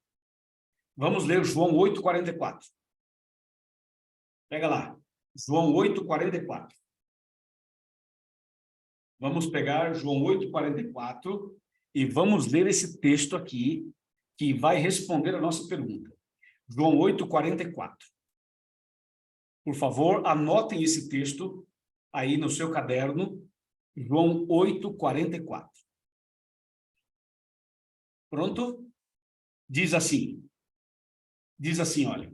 Vamos ler João 8:44. Pega lá. João 8:44. Vamos pegar João 8:44 e vamos ler esse texto aqui que vai responder a nossa pergunta. João 8:44. Por favor, anotem esse texto aí no seu caderno. João 8:44. Pronto? Diz assim, olha,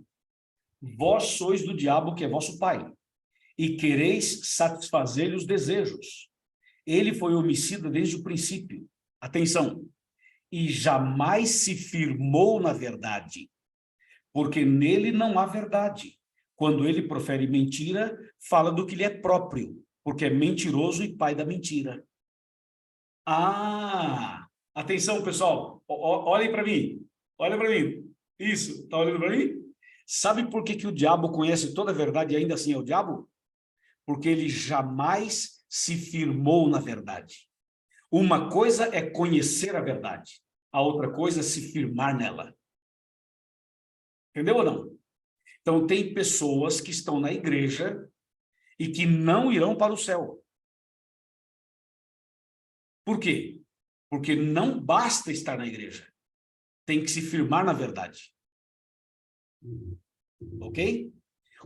vós sois do diabo que é vosso pai, e quereis satisfazer-lhe os desejos. Ele foi homicida desde o princípio. Atenção. E jamais se firmou na verdade, porque nele não há verdade. Quando ele profere mentira, fala do que lhe é próprio, porque é mentiroso e pai da mentira. Ah, atenção, pessoal. Olhem para mim. Olha para mim. Isso, está olhando para mim? Sabe por que o diabo conhece toda a verdade e ainda assim é o diabo? Porque ele jamais se firmou na verdade. Uma coisa é conhecer a verdade, a outra coisa é se firmar nela. Entendeu ou não? Então, tem pessoas que estão na igreja e que não irão para o céu. Por quê? Porque não basta estar na igreja. Tem que se firmar na verdade. Ok?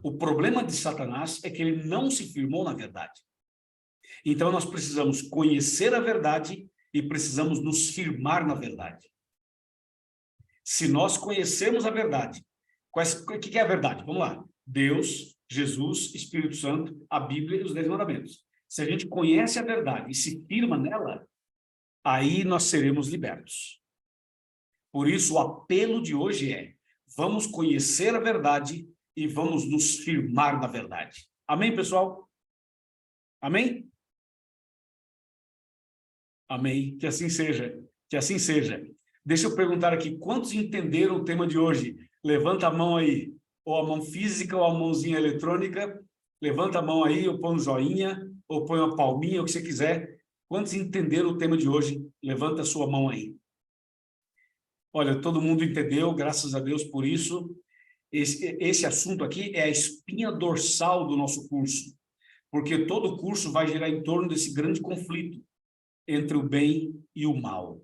O problema de Satanás é que ele não se firmou na verdade. Então, nós precisamos conhecer a verdade e precisamos nos firmar na verdade. Se nós conhecermos a verdade, o que é a verdade? Vamos lá. Deus, Jesus, Espírito Santo, a Bíblia e os 10 mandamentos. Se a gente conhece a verdade e se firma nela, aí nós seremos libertos. Por isso, o apelo de hoje é: vamos conhecer a verdade e vamos nos firmar na verdade. Amém, pessoal? Amém? Amém. Que assim seja. Que assim seja. Deixa eu perguntar aqui, quantos entenderam o tema de hoje? Levanta a mão aí, ou a mão física ou a mãozinha eletrônica. Levanta a mão aí, ou põe um joinha, ou põe uma palminha, o que você quiser. Quantos entenderam o tema de hoje? Levanta a sua mão aí. Olha, todo mundo entendeu, graças a Deus por isso. Esse assunto aqui é a espinha dorsal do nosso curso, porque todo o curso vai girar em torno desse grande conflito entre o bem e o mal.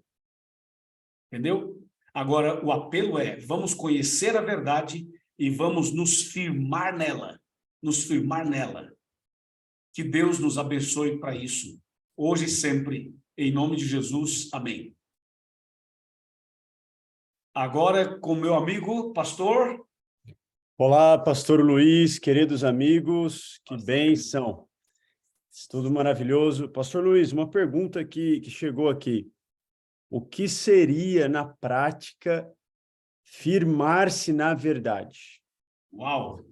Entendeu? Agora, o apelo é: vamos conhecer a verdade e vamos nos firmar nela. Nos firmar nela. Que Deus nos abençoe para isso, hoje e sempre, em nome de Jesus. Amém. Agora, com meu amigo, pastor. Olá, pastor Luiz, queridos amigos, que bênção. Tudo maravilhoso. Pastor Luiz, uma pergunta que chegou aqui. O que seria, na prática, firmar-se na verdade? Uau!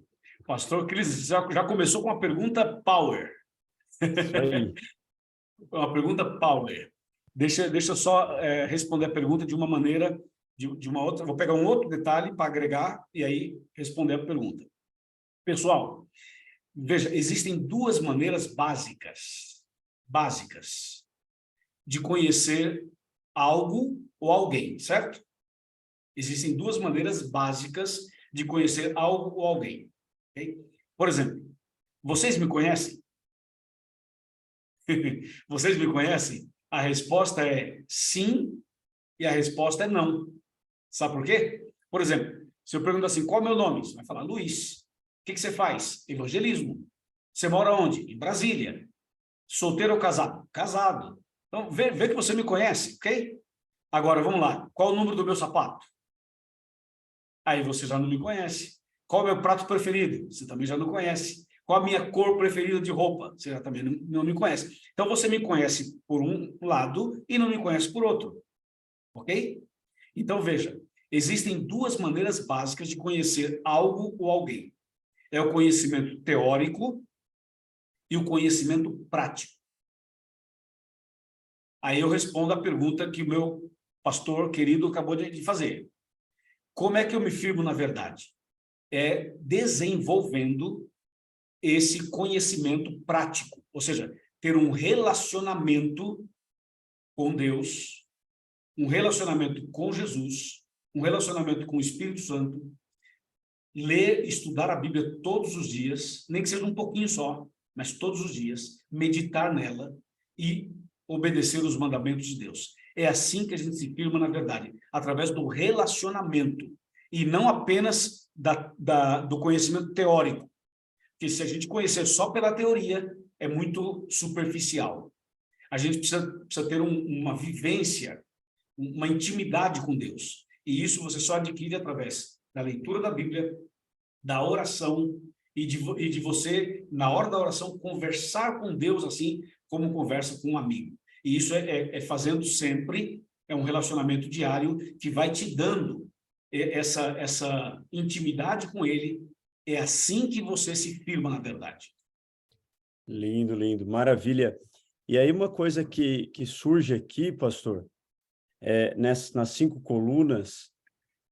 Pastor Cris já começou com uma pergunta power. Isso aí. Uma pergunta power. Deixa eu só responder a pergunta de uma maneira, de uma outra. Vou pegar um outro detalhe para agregar e aí responder a pergunta. Pessoal, veja, existem duas maneiras básicas de conhecer algo ou alguém, certo? Existem duas maneiras básicas de conhecer algo ou alguém. Okay? Por exemplo, vocês me conhecem? Vocês me conhecem? A resposta é sim e a resposta é não. Sabe por quê? Por exemplo, se eu pergunto assim, qual é o meu nome? Você vai falar, Luiz. O que você faz? Evangelismo. Você mora onde? Em Brasília. Solteiro ou casado? Casado. Então, vê que você me conhece, ok? Agora, vamos lá. Qual o número do meu sapato? Aí você já não me conhece. Qual é o meu prato preferido? Você também já não conhece. Qual a minha cor preferida de roupa? Você já também não me conhece. Então, você me conhece por um lado e não me conhece por outro. Ok? Então, veja. Existem duas maneiras básicas de conhecer algo ou alguém. É o conhecimento teórico e o conhecimento prático. Aí eu respondo a pergunta que o meu pastor querido acabou de fazer. Como é que eu me firmo na verdade? É desenvolvendo esse conhecimento prático, ou seja, ter um relacionamento com Deus, um relacionamento com Jesus, um relacionamento com o Espírito Santo, ler, estudar a Bíblia todos os dias, nem que seja um pouquinho só, mas todos os dias, meditar nela e obedecer os mandamentos de Deus. É assim que a gente se firma na verdade, através do relacionamento, e não apenas do conhecimento teórico, porque se a gente conhecer só pela teoria, é muito superficial. A gente precisa ter uma vivência, uma intimidade com Deus, e isso você só adquire através da leitura da Bíblia, da oração, e de você, na hora da oração, conversar com Deus assim como conversa com um amigo. E isso é fazendo sempre, é um relacionamento diário que vai te dando essa intimidade com Ele. É assim que você se firma na verdade. Lindo, lindo, maravilha. E aí uma coisa que surge aqui, pastor, nas 5 colunas,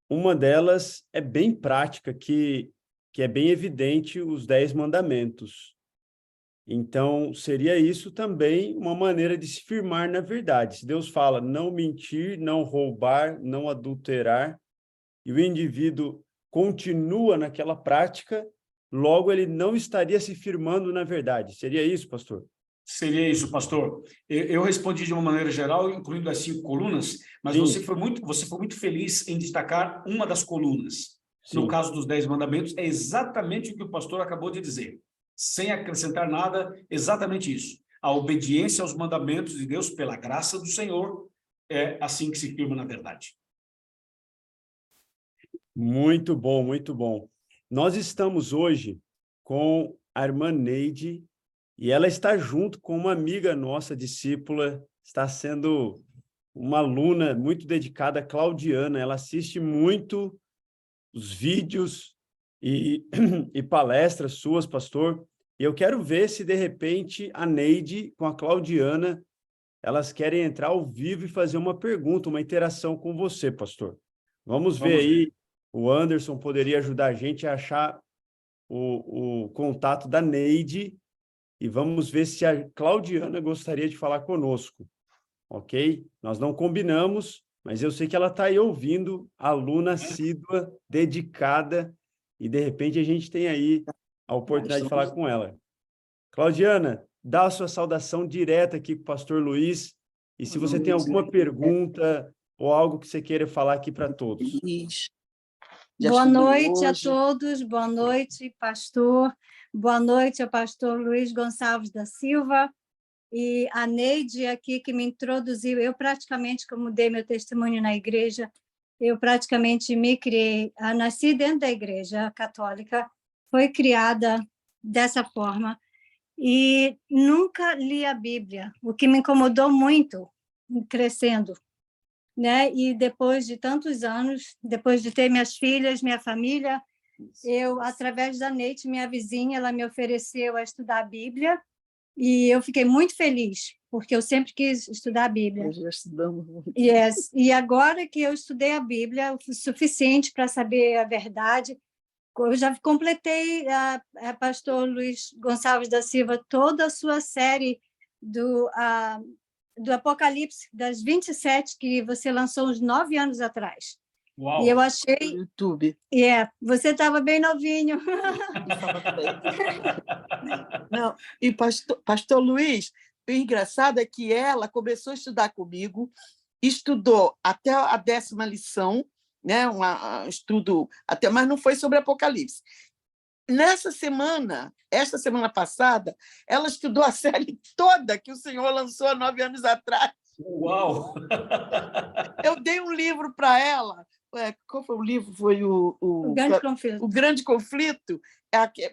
uma delas é bem prática, que é bem evidente, os 10 mandamentos. Então, seria isso também uma maneira de se firmar na verdade. Se Deus fala não mentir, não roubar, não adulterar, e o indivíduo continua naquela prática, logo ele não estaria se firmando na verdade. Seria isso, pastor? Seria isso, pastor. Eu respondi de uma maneira geral, incluindo as 5 colunas, mas Sim. você foi muito feliz em destacar uma das colunas. Sim. No caso dos 10 mandamentos, é exatamente o que o pastor acabou de dizer. Sem acrescentar nada, exatamente isso. A obediência aos mandamentos de Deus, pela graça do Senhor, é assim que se firma na verdade. Muito bom, muito bom. Nós estamos hoje com a irmã Neide, e ela está junto com uma amiga nossa, discípula, está sendo uma aluna muito dedicada, Claudiana. Ela assiste muito os vídeos e palestras suas, pastor. E eu quero ver se, de repente, a Neide com a Claudiana, elas querem entrar ao vivo e fazer uma pergunta, uma interação com você, pastor. Vamos ver aí. O Anderson poderia ajudar a gente a achar o contato da Neide e vamos ver se a Claudiana gostaria de falar conosco, ok? Nós não combinamos, mas eu sei que ela está aí ouvindo, aluna assídua, dedicada, e de repente a gente tem aí a oportunidade de falar com ela. Claudiana, dá a sua saudação direta aqui para o pastor Luiz, e se você tem alguma pergunta ou algo que você queira falar aqui para todos. Boa noite a todos, boa noite, pastor, boa noite ao pastor Luiz Gonçalves da Silva e a Neide aqui que me introduziu. Eu praticamente, como dei meu testemunho na igreja, eu praticamente me criei, nasci dentro da igreja católica, foi criada dessa forma e nunca li a Bíblia, o que me incomodou muito crescendo. Né? E depois de tantos anos, depois de ter minhas filhas, minha família, eu, através da Neide, minha vizinha, ela me ofereceu a estudar a Bíblia e eu fiquei muito feliz, porque eu sempre quis estudar a Bíblia. Nós já estudamos muito. Yes. E agora que eu estudei a Bíblia, o suficiente para saber a verdade, eu já completei, a pastor Luiz Gonçalves da Silva, toda a sua série do Apocalipse, das 27 que você lançou uns 9 anos atrás. Uau. E eu achei... No YouTube. Você estava bem novinho. Não, e pastor Luiz, o engraçado é que ela começou a estudar comigo, estudou até a 10ª lição, né, um estudo, mas não foi sobre Apocalipse. Esta semana passada, ela estudou a série toda que o Senhor lançou há 9 anos atrás. Uau! Eu dei um livro para ela. Qual foi o livro? Foi O Grande Conflito. O Grande Conflito,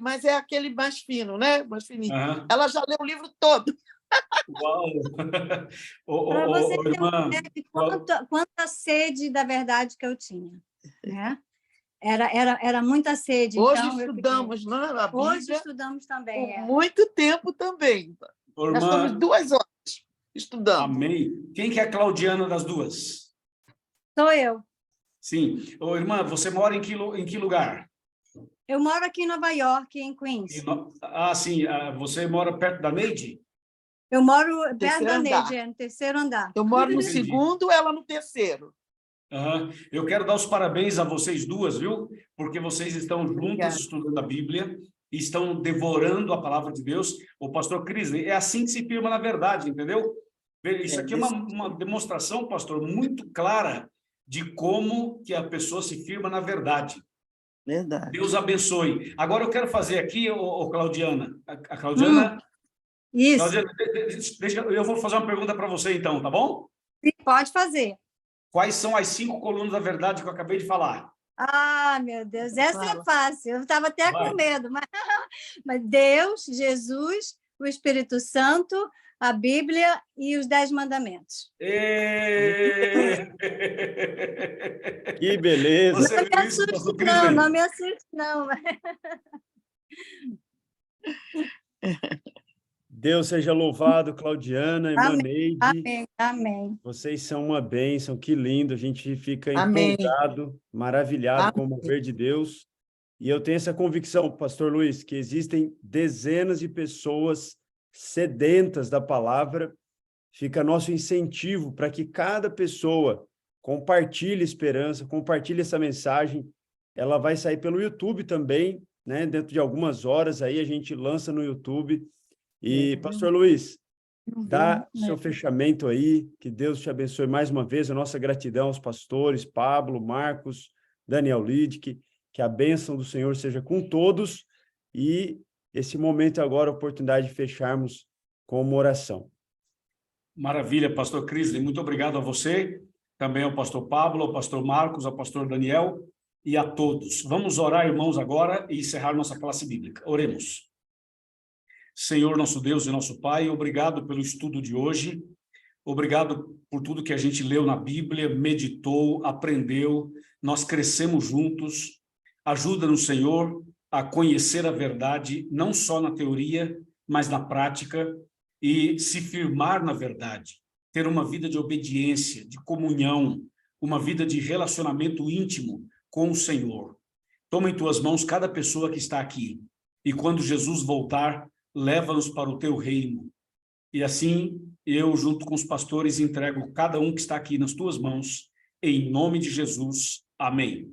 mas é aquele mais fino, né? Mais fininho. Uhum. Ela já leu o livro todo. Uau! Para você ter irmã, uma ideia de quanta sede da verdade que eu tinha. Né? Era muita sede. Hoje então estudamos, não é? A Bíblia, hoje estudamos também. por muito tempo também. irmã, Nós estamos 2 horas estudando. Amém. Quem que é a Claudiana das duas? Sou eu. Sim. Irmã, você mora em que lugar? Eu moro aqui em Nova York, em Queens. Sim. Você mora perto da Neide? Eu moro perto Terceiro da andar. Neide, no 3º andar. Eu moro no Entendi. 2º, ela no 3º. Uhum. Eu quero dar os parabéns a vocês duas, viu? Porque vocês estão juntas Obrigada. estudando a Bíblia e estão devorando a palavra de Deus. O pastor Cris, é assim que se firma na verdade, entendeu? Isso aqui é uma demonstração, pastor, muito clara de como que a pessoa se firma na verdade. Verdade. Deus abençoe. Agora eu quero fazer aqui, Claudiana. A Claudiana... Isso. Claudiana, eu vou fazer uma pergunta para você então, tá bom? Sim, pode fazer. Quais são as 5 colunas da verdade que eu acabei de falar? Meu Deus, essa Fala. é fácil. Eu estava até com medo, mas Deus, Jesus, o Espírito Santo, a Bíblia e os 10 mandamentos. Que beleza! Você Não me viu isso, assuste, pastor Cris? não me assuste, não. Deus seja louvado, Claudiana, irmã Neide. Amém, amém. Vocês são uma bênção, que lindo. A gente fica Amém. empolgado, maravilhado com o mover de Deus. E eu tenho essa convicção, pastor Luiz, que existem dezenas de pessoas sedentas da palavra. Fica nosso incentivo para que cada pessoa compartilhe esperança, compartilhe essa mensagem. ela vai sair pelo YouTube também, né? Dentro de algumas horas aí a gente lança no YouTube. E, Pastor Luiz, dá o seu fechamento aí, que Deus te abençoe mais uma vez, a nossa gratidão aos pastores, Pablo, Marcos, Daniel Lidke, que a bênção do Senhor seja com todos, e esse momento agora, a oportunidade de fecharmos com uma oração. Maravilha, pastor Crisley, muito obrigado a você, também ao pastor Pablo, ao pastor Marcos, ao pastor Daniel e a todos. Vamos orar, irmãos, agora e encerrar nossa classe bíblica. Oremos. Senhor, nosso Deus e nosso Pai, obrigado pelo estudo de hoje, obrigado por tudo que a gente leu na Bíblia, meditou, aprendeu, nós crescemos juntos. Ajuda-nos, Senhor, a conhecer a verdade, não só na teoria, mas na prática, e se firmar na verdade, ter uma vida de obediência, de comunhão, uma vida de relacionamento íntimo com o Senhor. Toma em tuas mãos cada pessoa que está aqui, e quando Jesus voltar, leva-nos para o teu reino. E assim, eu, junto com os pastores, entrego cada um que está aqui nas tuas mãos, em nome de Jesus. Amém.